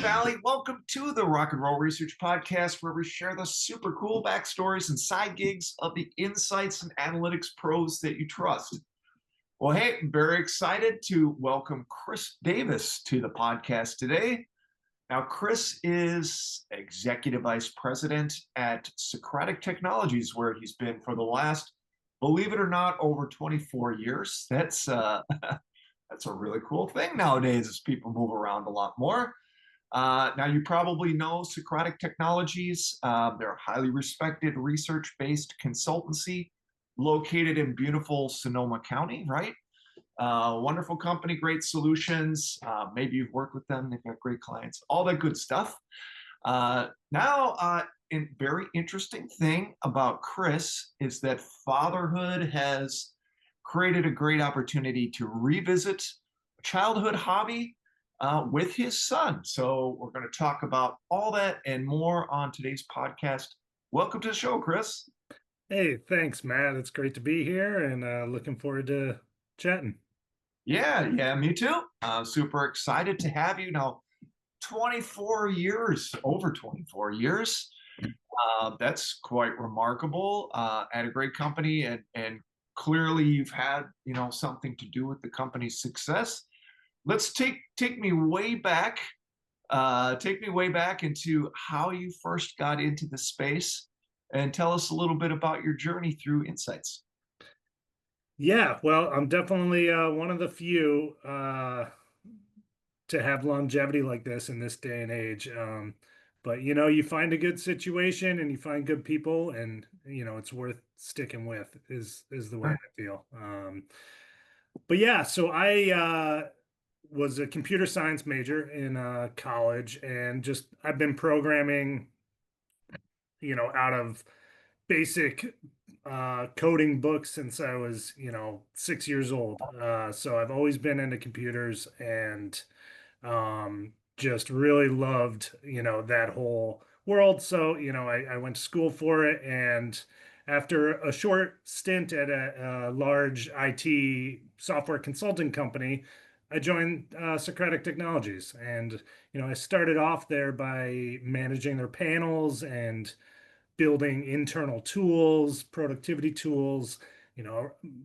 Valley. Welcome to the Rock and Roll Research Podcast, where we share the super cool backstories and side gigs of the insights and analytics pros that you trust. Well, hey, I'm very excited to welcome Chris Davis to the podcast today. Now, Chris is Executive Vice President at Socratic Technologies, where he's been for the last, believe it or not, over 24 years. That's that's a really cool thing nowadays as people move around a lot more. Now, you probably know Socratic Technologies. They're a highly respected research-based consultancy located in beautiful Sonoma County, right? Wonderful company, great solutions. Maybe you've worked with them. They've got great clients, all that good stuff. Now, a very interesting thing about Chris is that fatherhood has created a great opportunity to revisit a childhood hobby with his son. So we're going to talk about all that and more on today's podcast. Welcome to the show, Chris. Hey, thanks, Matt. It's great to be here and looking forward to chatting. Yeah, me too. Super excited to have you. Now, 24 years, over 24 years. That's quite remarkable at a great company, and clearly you've had, something to do with the company's success. Let's take me way back. Take me way back into how you first got into the space, and tell us a little bit about your journey through Insights. Yeah, well, I'm definitely one of the few to have longevity like this in this day and age. But you find a good situation and you find good people, and it's worth sticking with. Is the way I feel. But yeah, so I was a computer science major in college, and just I've been programming, out of basic coding books since I was, 6 years old. So I've always been into computers and just really loved, that whole world. So, I went to school for it. And after a short stint at a large IT software consulting company, I joined Socratic Technologies. And, I started off there by managing their panels and building internal tools, productivity tools.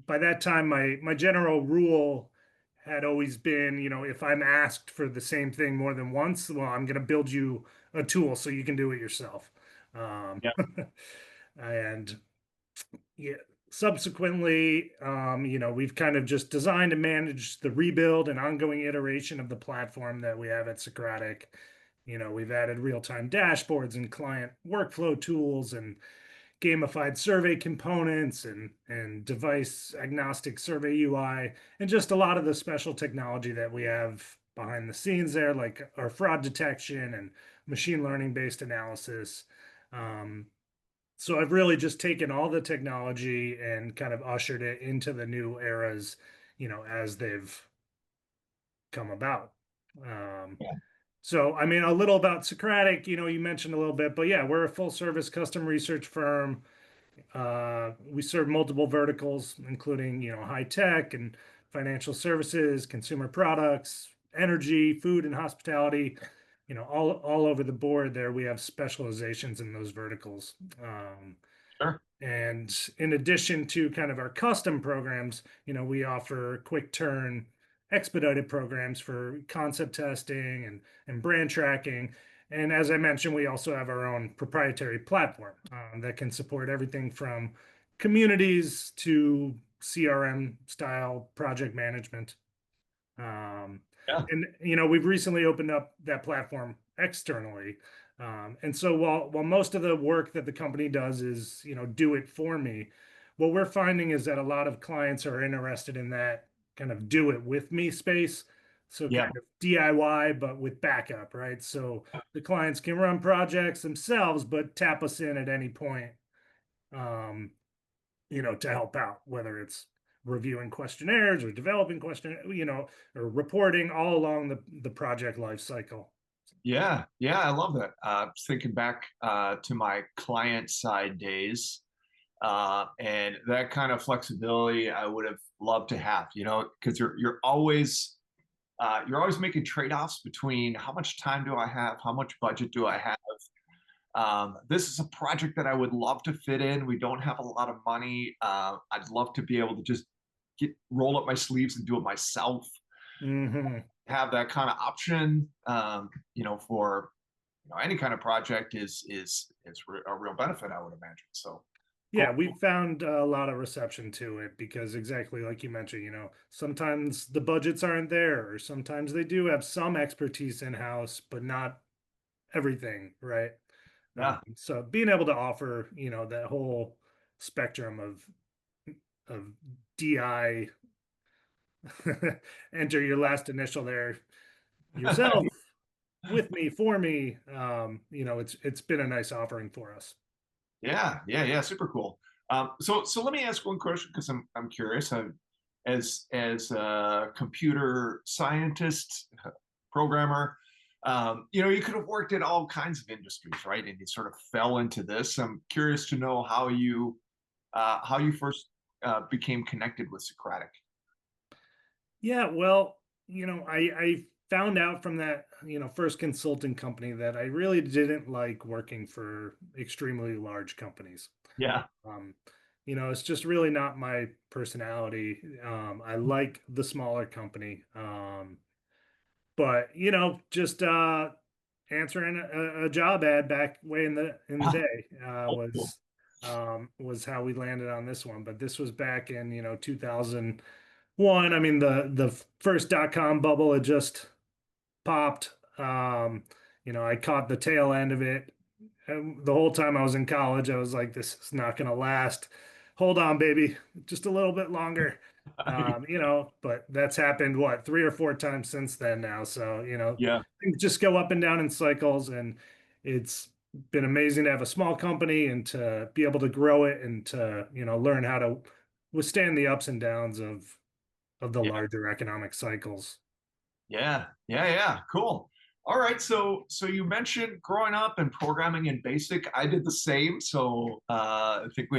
By that time, my general rule had always been, if I'm asked for the same thing more than once, well, I'm going to build you a tool so you can do it yourself. Um, Yeah, and yeah, subsequently, we've kind of just designed and managed the rebuild and ongoing iteration of the platform that we have at Socratic. We've added real-time dashboards and client workflow tools and gamified survey components and device agnostic survey UI, and just a lot of the special technology that we have behind the scenes there, like our fraud detection and machine learning based analysis. Um, so I've really just taken all the technology and kind of ushered it into the new eras, as they've come about. Um, yeah, so, I mean, a little about Socratic, you mentioned a little bit, but yeah, we're a full service custom research firm. We serve multiple verticals, including, high tech and financial services, consumer products, energy, food and hospitality, all over the board there. We have specializations in those verticals. sure. And in addition to kind of our custom programs, we offer quick turn expedited programs for concept testing and brand tracking. And as I mentioned, we also have our own proprietary platform that can support everything from communities to CRM style project management. Um, Yeah, and we've recently opened up that platform externally. And so while most of the work that the company does is, do it for me, what we're finding is that a lot of clients are interested in that kind of do it with me space. So yeah, kind of DIY, but with backup, right? So the clients can run projects themselves, but tap us in at any point. Um, to help out, whether it's reviewing questionnaires or developing or reporting all along the project life cycle. yeah. I love that. Thinking back to my client side days, and that kind of flexibility, I would have loved to have. Because you're always you're always making trade-offs between how much time do I have, how much budget do I have. This is a project that I would love to fit in. We don't have a lot of money. I'd love to be able to just roll up my sleeves and do it myself. Hmm. Have that kind of option, for any kind of project is a real benefit, I would imagine. So cool. Yeah, we found a lot of reception to it because exactly like you mentioned, sometimes the budgets aren't there, or sometimes they do have some expertise in-house, but not everything, right? Yeah, So being able to offer, that whole spectrum of DI, enter your last initial there yourself, with me, for me, it's been a nice offering for us. yeah, super cool. So let me ask one question because I'm curious. As a computer scientist, programmer, you could have worked in all kinds of industries, right? And you sort of fell into this. I'm curious to know how you first became connected with Socratic. Yeah, well, I found out from that, first consulting company that I really didn't like working for extremely large companies. Yeah, Um, it's just really not my personality. I like the smaller company. But just answering a job ad back way in the day oh, cool. was how we landed on this one. But this was back in 2001. I mean the first dot-com bubble had just popped. I caught the tail end of it. And the whole time I was in college, I was like, this is not going to last. Hold on, baby, just a little bit longer. But that's happened what, 3 or 4 times since then now. So, Yeah, things just go up and down in cycles, and it's been amazing to have a small company and to be able to grow it and to, learn how to withstand the ups and downs of the yeah, larger economic cycles. yeah. Cool. All right. So you mentioned growing up and programming in BASIC. I did the same. So I think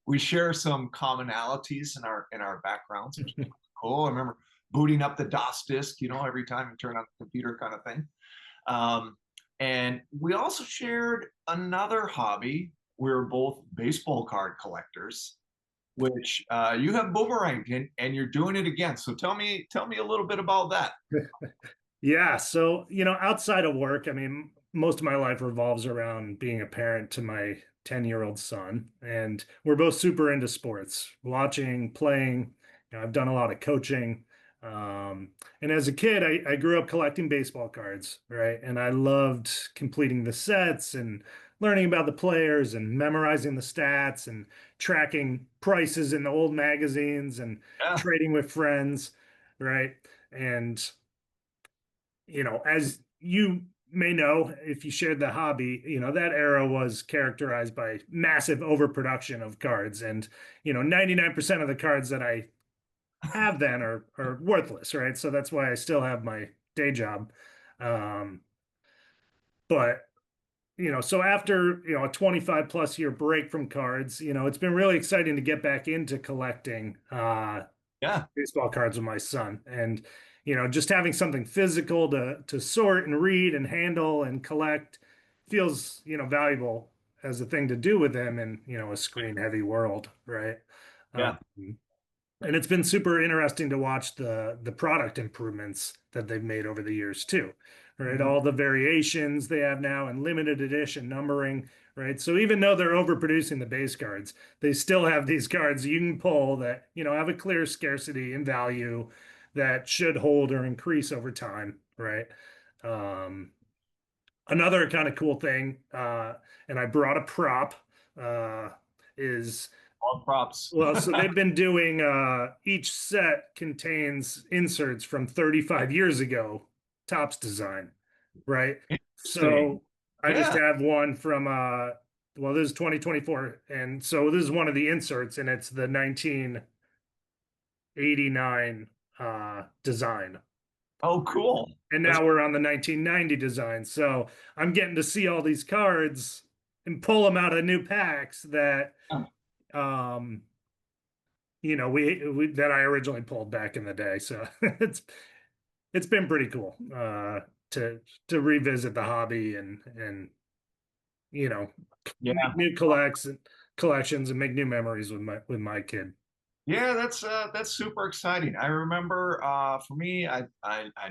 we share some commonalities in our backgrounds, which is cool. I remember booting up the DOS disk, every time you turn on the computer, kind of thing. Um, and we also shared another hobby. We were both baseball card collectors, which you have boomeranged and you're doing it again. So tell me a little bit about that. Yeah, so outside of work, I mean, most of my life revolves around being a parent to my 10-year-old son, and we're both super into sports, watching, playing. I've done a lot of coaching. And as a kid, I grew up collecting baseball cards, right? And I loved completing the sets and learning about the players and memorizing the stats and tracking prices in the old magazines and Yeah, trading with friends, right? And as you may know, if you shared the hobby, that era was characterized by massive overproduction of cards. And, 99% of the cards that I have then are worthless, right? So that's why I still have my day job. Um, but so after, a 25 plus year break from cards, it's been really exciting to get back into collecting yeah, baseball cards with my son. And, just having something physical to sort and read and handle and collect feels, valuable as a thing to do with him in, a screen heavy world, right? yeah. Um, and it's been super interesting to watch the product improvements that they've made over the years too, right? Mhm. All the variations they have now and limited edition numbering, right? So even though they're overproducing the base cards, they still have these cards you can pull that, have a clear scarcity and value that should hold or increase over time, right? Um, Another kind of cool thing, and I brought a prop, is All props. well, so they've been doing each set contains inserts from 35 years ago, Topps design, right? Interesting. So I just Yeah. have one from well, this is 2024, and so this is one of the inserts, and it's the 1989 design. Oh, cool. And That's now we're on the 1990 design. So I'm getting to see all these cards and pull them out of new packs that um we that I originally pulled back in the day. So it's been pretty cool to revisit the hobby and you know Yeah. make new collections and make new memories with my kid. Yeah, that's super exciting. I remember for me, I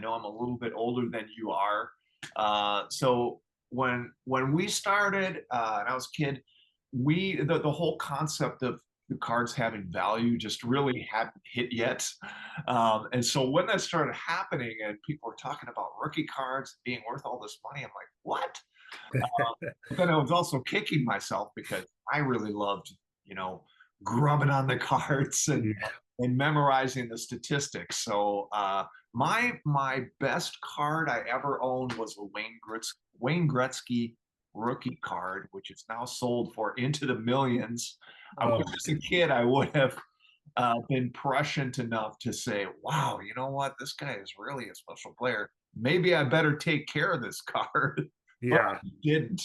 know I'm a little bit older than you are. So when we started and I was a kid, the whole concept of the cards having value just really hadn't hit yet. And so when that started happening and people were talking about rookie cards being worth all this money, I'm like, what? But then I was also kicking myself because I really loved, you know, grubbing on the cards Yeah. and memorizing the statistics. So my best card I ever owned was a Wayne Gretzky rookie card, which is now sold for into the millions. I wish Oh, as a kid I would have been prescient enough to say, "Wow, you know what? This guy is really a special player. Maybe I better take care of this card." But yeah. I didn't.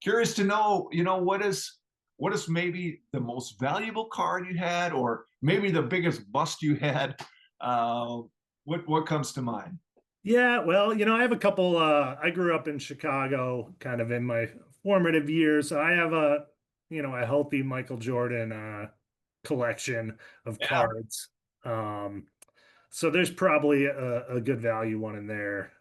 Curious to know, what is maybe the most valuable card you had, or maybe the biggest bust you had? Uh, what comes to mind? Yeah, well, I have a couple I grew up in Chicago kind of in my formative years. So I have a healthy Michael Jordan collection of Yeah, cards. Um so there's probably a good value one in there.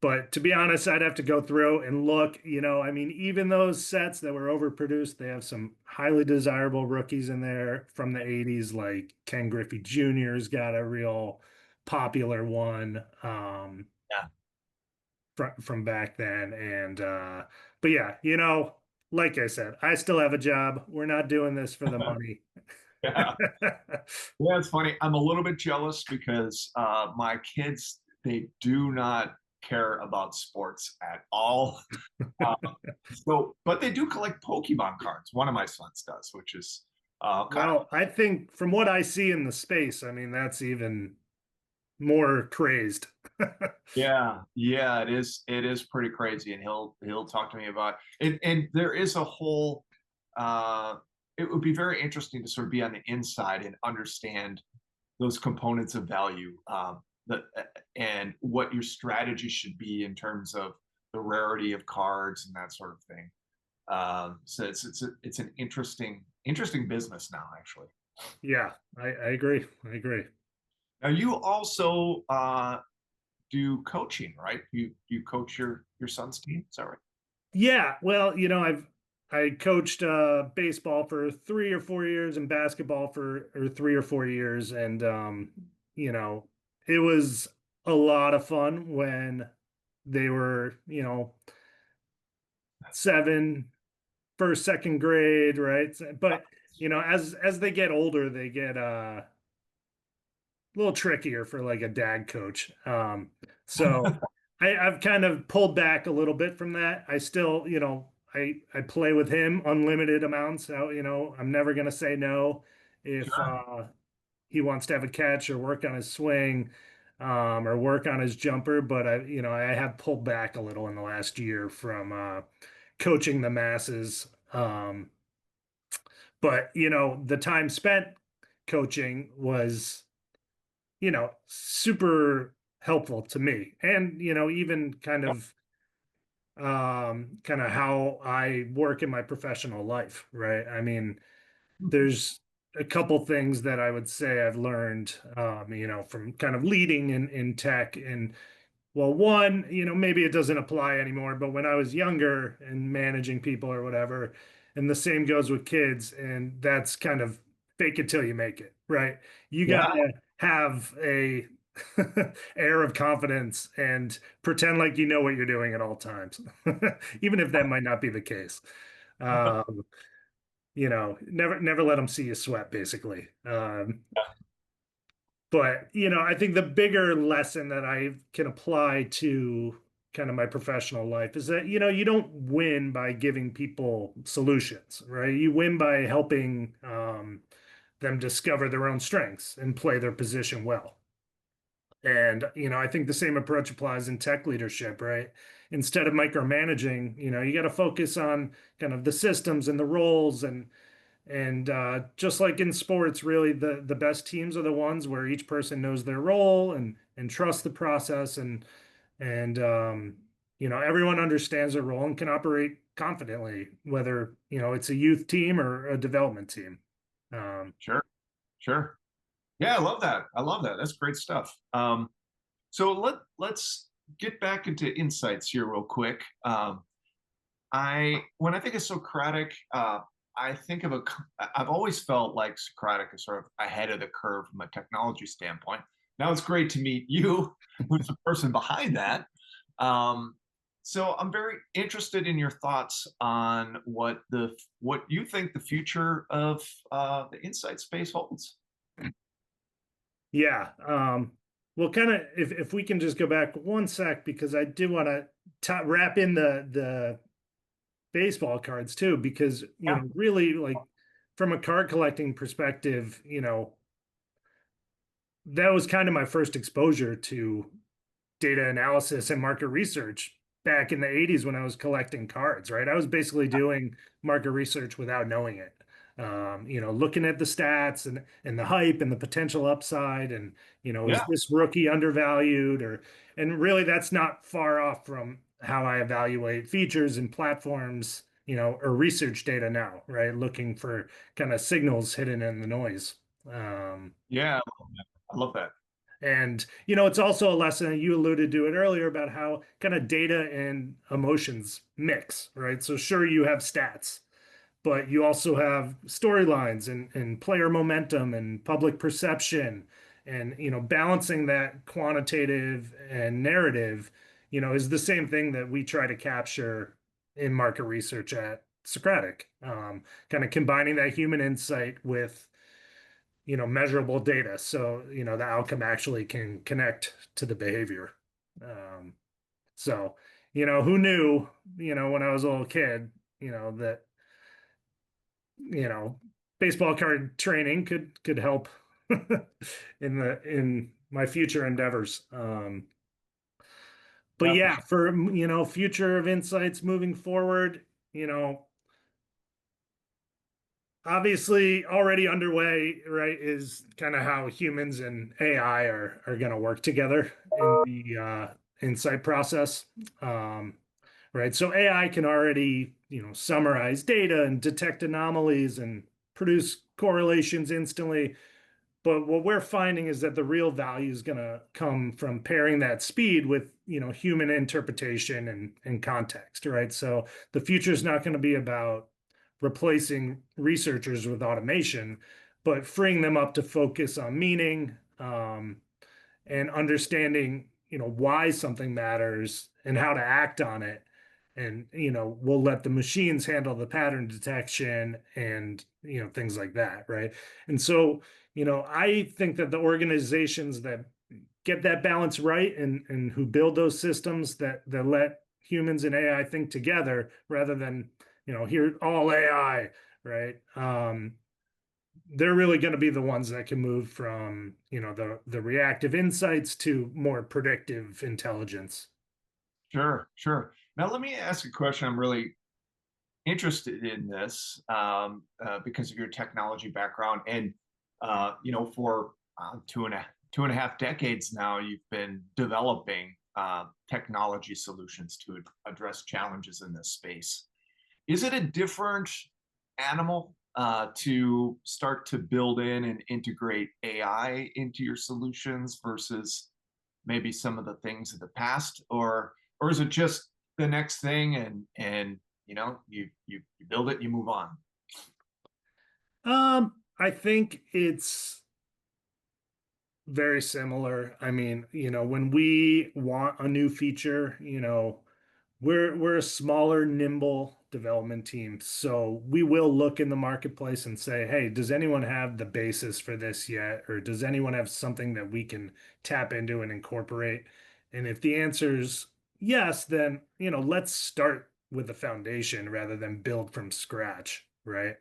But to be honest, I'd have to go through and look, I mean, even those sets that were overproduced, they have some highly desirable rookies in there from the 80s, like Ken Griffey Jr.'s got a real popular one yeah, from back then. And but yeah, like I said, I still have a job. We're not doing this for the money. yeah. Yeah, it's funny. I'm a little bit jealous because my kids, they do not care about sports at all. Uh, but they do collect Pokemon cards. One of my sons does, which is kind Well, I think from what I see in the space, I mean, that's even more crazed. yeah, yeah, it is. It is pretty crazy, and he'll talk to me about it. And there is a whole. Uh, it would be very interesting to sort of be on the inside and understand those components of value, and what your strategy should be in terms of the rarity of cards and that sort of thing. So it's an interesting business now, actually. Yeah, I agree. I agree. Now you also do coaching, right? You coach your son's team. Is that right? Yeah, well, I coached baseball for 3 or 4 years and basketball for or 3 or 4 years, and it was a lot of fun when they were, seven, first, second grade, right? But as they get older, they get a little trickier for like a dad coach. So I've kind of pulled back a little bit from that. I still, I play with him unlimited amounts. So, I'm never gonna say no if Sure. he wants to have a catch or work on his swing, or work on his jumper. But I have pulled back a little in the last year from coaching the masses. But the time spent coaching was super helpful to me. And, even kind of how I work in my professional life, right? I mean, there's a couple things that I would say I've learned, from kind of leading in tech. And well, one, maybe it doesn't apply anymore, but when I was younger and managing people or whatever, and the same goes with kids, and that's kind of fake it till you make it, right? You got Yeah. to have a air of confidence and pretend like you know what you're doing at all times, even if that might not be the case. Um, never let them see you sweat, basically. But, I think the bigger lesson that I can apply to kind of my professional life is that, you don't win by giving people solutions, right? You win by helping them discover their own strengths and play their position well. And, I think the same approach applies in tech leadership, right? Instead of micromanaging, you got to focus on kind of the systems and the roles and just like in sports, really the best teams are the ones where each person knows their role and trust the process, and everyone understands their role and can operate confidently, whether it's a youth team or a development team. Um, Sure, sure. Yeah, I love that. I love that. That's great stuff. So let's get back into insights here real quick. I when I think of Socratic, I think of I've always felt like Socratic is sort of ahead of the curve from a technology standpoint. Now it's great to meet you, who's the person behind that. Um, so I'm very interested in your thoughts on what you think the future of the insight space holds. yeah. Well, kind of if we can just go back one sec, because I do want to wrap in the baseball cards too, because Yeah, really, like, from a card collecting perspective, that was kind of my first exposure to data analysis and market research back in the 80s when I was collecting cards, right? I was basically doing market research without knowing it. Looking at the stats and the hype and the potential upside, and is yeah, this rookie undervalued, and really that's not far off from how I evaluate features and platforms, or research data now, right? Looking for kind of signals hidden in the noise. Um, yeah. I love that. and, it's also a lesson, you alluded to it earlier, about how kind of data and emotions mix, right? So, sure, you have stats, but you also have storylines and player momentum and public perception. And, balancing that quantitative and narrative, is the same thing that we try to capture in market research at Socratic. Kind of combining that human insight with measurable data, so the outcome actually can connect to the behavior. um, so who knew, when I was a little kid, that you know baseball card training could help in my future endeavors. But Yeah, for yeah, sure. for future of insights moving forward, you know obviously already underway, right, is kind of how humans and AI are going to work together in the insight process. Um, right. So AI can already, summarize data and detect anomalies and produce correlations instantly. But what we're finding is that the real value is going to come from pairing that speed with, human interpretation and context, right? So the future is not going to be about replacing researchers with automation, but freeing them up to focus on meaning, and understanding, why something matters and how to act on it. And, we'll let the machines handle the pattern detection and, things like that, right? And so, I think that the organizations that get that balance right, and who build those systems that let humans and AI think together rather than, here all AI, right? They're really going to be the ones that can move from, the reactive insights to more predictive intelligence. Sure, sure. Now let me ask a question. I'm really interested in this because of your technology background, and for two and a half decades now, you've been developing technology solutions to address challenges in this space. Is it a different animal to start to build in and integrate AI into your solutions versus maybe some of the things of the past, or is it just the next thing, and you build it, you move on? I think it's very similar. I mean, when we want a new feature, we're a smaller, nimble development team. So we will look in the marketplace and say, hey, does anyone have the basis for this yet? Or does anyone have something that we can tap into and incorporate? And if the answer is yes, then, let's start with the foundation rather than build from scratch, right?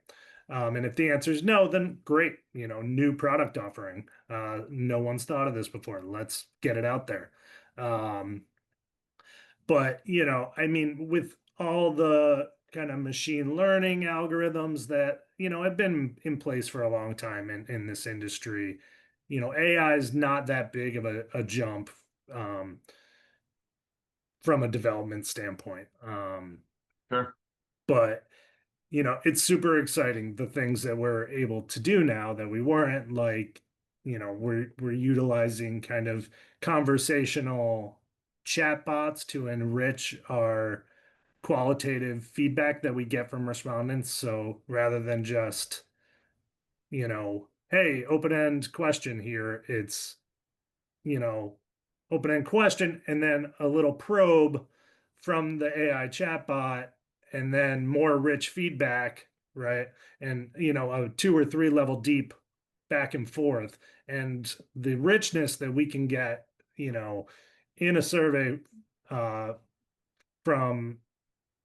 And if the answer is no, then great, new product offering. No one's thought of this before. Let's get it out there. Um, but, I mean, with all the kind of machine learning algorithms that, have been in place for a long time in this industry, AI is not that big of a jump um, from a development standpoint. Sure. But it's super exciting the things that we're able to do now that we weren't, like, we're utilizing kind of conversational chatbots to enrich our qualitative feedback that we get from respondents. So rather than just, hey, open-end question here, it's, you know, open-end question and then a little probe from the AI chatbot and then more rich feedback, right? And a 2 or 3 level deep back and forth. And the richness that we can get, in a survey uh, from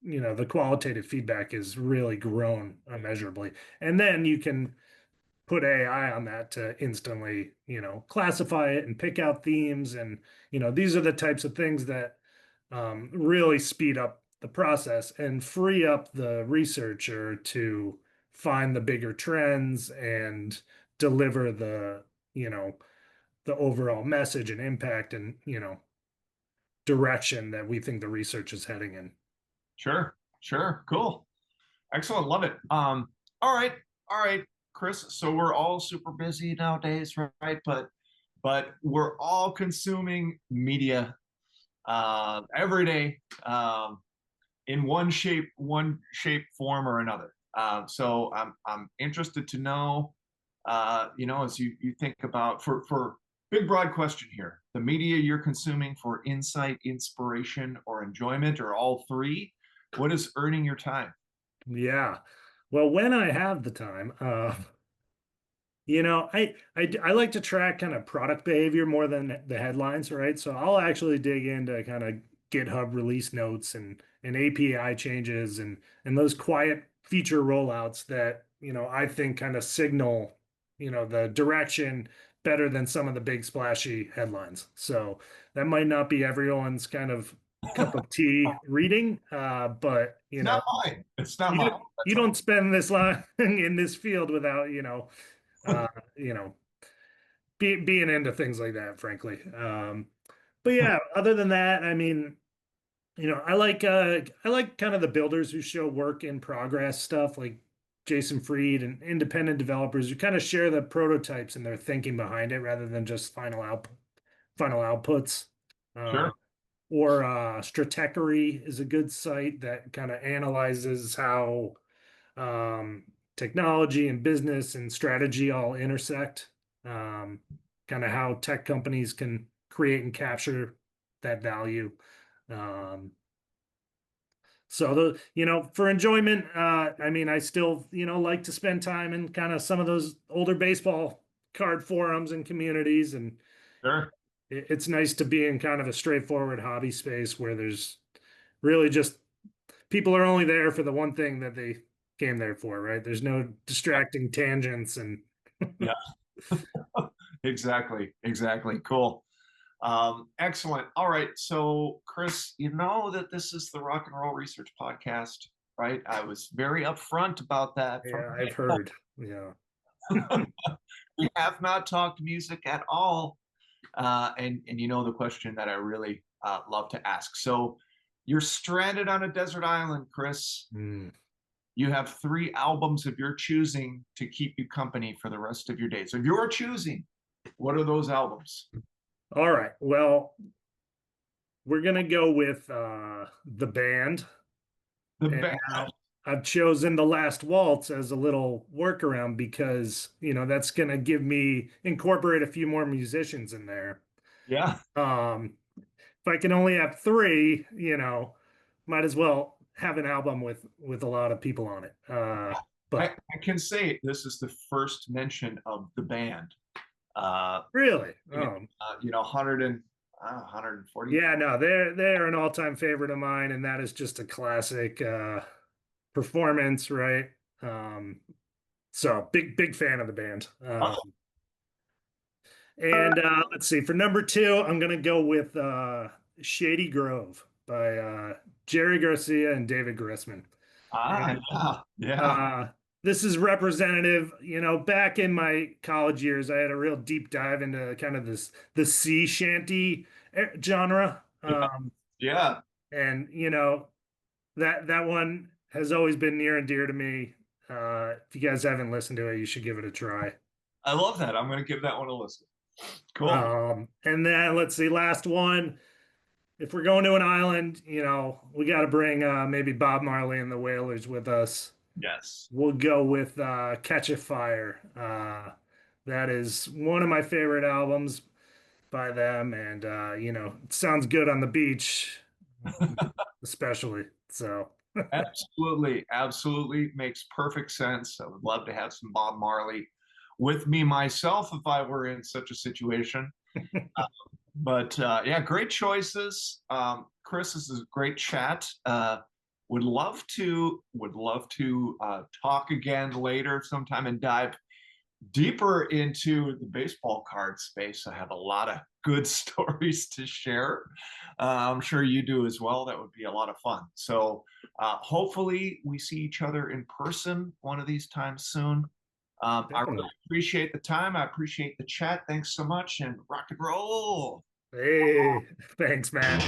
the qualitative feedback is really grown immeasurably. And then you can put AI on that to instantly, classify it and pick out themes. And, these are the types of things that really speed up the process and free up the researcher to find the bigger trends and deliver you know, the overall message and impact and, direction that we think the research is heading in. Sure. Sure. Cool. Excellent. Love it. All right. All right, Chris. So we're all super busy nowadays, right? But we're all consuming media every day, in one shape, form, or another. So I'm interested to know, as you think about, for big broad question here, the media you're consuming for insight, inspiration, or enjoyment, or all three, what is earning your time? Yeah. Well, when I have the time, I like to track kind of product behavior more than the headlines, right? So I'll actually dig into kind of GitHub release notes and API changes and those quiet feature rollouts that, I think kind of signal, the direction better than some of the big splashy headlines. So that might not be everyone's kind of cup of tea reading, but It's not mine. It's not mine. you That's all. don't spend this long in this field without, uh, you know, being into things like that, frankly. But yeah, other than that, I mean, I like kind of the builders who show work in progress stuff, like Jason Fried and independent developers who kind of share the prototypes and their thinking behind it rather than just final outputs. Uh, Sure. or Stratechery is a good site that kind of analyzes how um, technology and business and strategy all intersect. Um, Kind of how tech companies can create and capture that value. Um, so for enjoyment, I mean, I still, like to spend time in kind of some of those older baseball card forums and communities, and Sure. it's nice to be in kind of a straightforward hobby space where there's really just people are only there for the one thing that they came there for, right? There's no distracting tangents and Yeah. Exactly. Exactly. Cool. Excellent. All right. So, Chris, you know that this is the Rock and Roll Research Podcast, right? I was very upfront about that from yeah, the I've heard. Yeah. get-go. We have not talked music at all. And you know the question that I really love to ask. So, you're stranded on a desert island, Chris. Mm. You have three albums of your choosing to keep you company for the rest of your days. Of your choosing, what are those albums? All right. Well, we're gonna go with the band, The and band. now I've chosen the Last Waltz as a little workaround because that's gonna give me incorporate a few more musicians in there. Yeah. If I can only have three, might as well have an album with a lot of people on it. I, But I can say this is the first mention of the band. Uh, really, in, 140. yeah, no, they're an all-time favorite of mine, and that is just a classic performance, right? Um, so big fan of the band. Oh, And let's see, for number two, I'm gonna go with Shady Grove by Jerry Garcia and David Grissman. And yeah, yeah. uh, this is representative. Back in my college years, I had a real deep dive into kind of the sea shanty genre. Yeah. Yeah. And that one has always been near and dear to me. If you guys haven't listened to it, you should give it a try. I love that. I'm going to give that one a listen. Cool. And then let's see, last one. If we're going to an island, we got to bring maybe Bob Marley and the Wailers with us. Yes. We'll go with Catch a Fire. That is one of my favorite albums by them, and it sounds good on the beach, especially. So, Absolutely. Absolutely. Makes perfect sense. I would love to have some Bob Marley with me myself if I were in such a situation. But yeah, great choices. Chris, this is a great chat. Would love to talk again later sometime and dive deeper into the baseball card space. I have a lot of good stories to share. I'm sure you do as well. That would be a lot of fun. So hopefully we see each other in person one of these times soon. I really appreciate the time. I appreciate the chat. Thanks so much, and rock and roll. hey, thanks, Matt.